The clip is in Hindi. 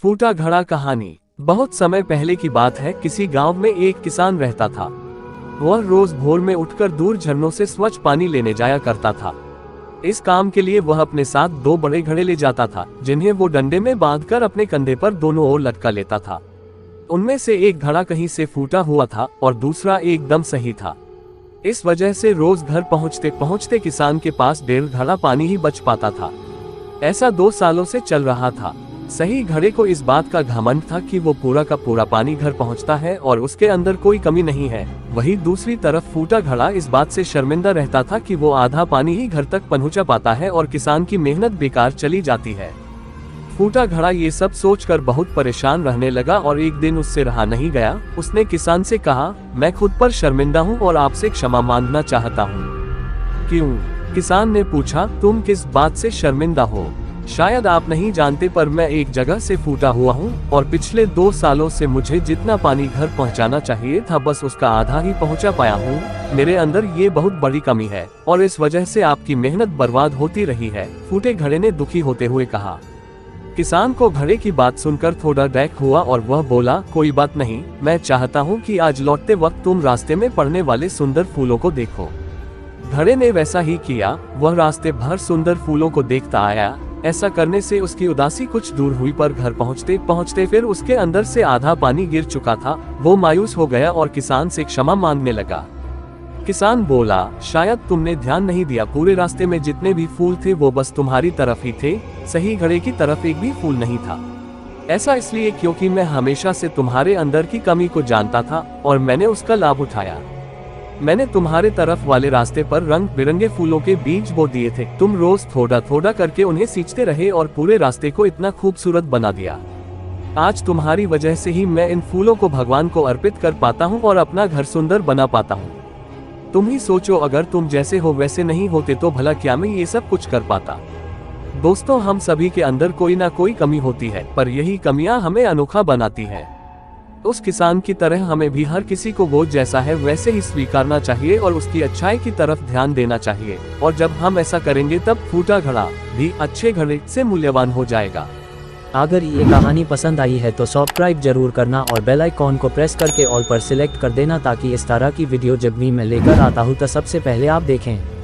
फूटा घड़ा कहानी। बहुत समय पहले की बात है। किसी गांव में एक किसान रहता था। वह रोज भोर में उठकर दूर झरनों से स्वच्छ पानी लेने जाया करता था। इस काम के लिए वह अपने साथ दो बड़े घड़े ले जाता था, जिन्हें वो डंडे में बांधकर अपने कंधे पर दोनों ओर लटका लेता था। उनमें से एक घड़ा कहीं से फूटा हुआ था और दूसरा एकदम सही था। इस वजह से रोज घर पहुंचते पहुंचते किसान के पास 1.5 घड़ा पानी ही बच पाता था। ऐसा 2 सालों से चल रहा था। सही घड़े को इस बात का घमंड था कि वो पूरा का पूरा पानी घर पहुंचता है और उसके अंदर कोई कमी नहीं है। वहीं दूसरी तरफ फूटा घड़ा इस बात से शर्मिंदा रहता था कि वो आधा पानी ही घर तक पहुंचा पाता है और किसान की मेहनत बेकार चली जाती है। फूटा घड़ा ये सब सोचकर बहुत परेशान रहने लगा और एक दिन उससे रहा नहीं गया। उसने किसान से कहा, मैं खुद पर शर्मिंदा हूँ और आपसे क्षमा मांगना चाहता हूँ। क्यों? किसान ने पूछा। तुम किस बात से शर्मिंदा हो? शायद आप नहीं जानते, पर मैं एक जगह से फूटा हुआ हूँ और पिछले 2 सालों से मुझे जितना पानी घर पहुँचाना चाहिए था बस उसका आधा ही पहुँचा पाया हूँ। मेरे अंदर ये बहुत बड़ी कमी है और इस वजह से आपकी मेहनत बर्बाद होती रही है। फूटे घड़े ने दुखी होते हुए कहा। किसान को घड़े की बात सुनकर थोड़ा डैक हुआ और वह बोला, कोई बात नहीं, मैं चाहता हूँ कि आज लौटते वक्त तुम रास्ते में पड़ने वाले सुंदर फूलों को देखो। घड़े ने वैसा ही किया। वह रास्ते भर सुंदर फूलों को देखता आया। ऐसा करने से उसकी उदासी कुछ दूर हुई, पर घर पहुंचते पहुंचते फिर उसके अंदर से आधा पानी गिर चुका था। वो मायूस हो गया और किसान से क्षमा मांगने लगा। किसान बोला, शायद तुमने ध्यान नहीं दिया, पूरे रास्ते में जितने भी फूल थे वो बस तुम्हारी तरफ ही थे। सही घड़े की तरफ एक भी फूल नहीं था। ऐसा इसलिए क्योंकि मैं हमेशा से तुम्हारे अंदर की कमी को जानता था और मैंने उसका लाभ उठाया। मैंने तुम्हारे तरफ वाले रास्ते पर रंग बिरंगे फूलों के बीज बो दिए थे। तुम रोज थोड़ा थोड़ा करके उन्हें सींचते रहे और पूरे रास्ते को इतना खूबसूरत बना दिया। आज तुम्हारी वजह से ही मैं इन फूलों को भगवान को अर्पित कर पाता हूँ और अपना घर सुंदर बना पाता हूँ। तुम ही सोचो, अगर तुम जैसे हो वैसे नहीं होते तो भला क्या मैं ये सब कुछ कर पाता। दोस्तों, हम सभी के अंदर कोई ना कोई कमी होती है, पर यही कमियां हमें अनोखा बनाती है। उस किसान की तरह हमें भी हर किसी को वो जैसा है वैसे ही स्वीकारना चाहिए और उसकी अच्छाई की तरफ ध्यान देना चाहिए। और जब हम ऐसा करेंगे तब फूटा घड़ा भी अच्छे घड़े से मूल्यवान हो जाएगा। अगर ये कहानी पसंद आई है तो सब्सक्राइब जरूर करना और बेल आइकॉन को प्रेस करके ऑल पर सिलेक्ट कर देना, ताकि इस तरह की वीडियो जब भी मैं लेकर आता हूँ तो सबसे पहले आप देखें।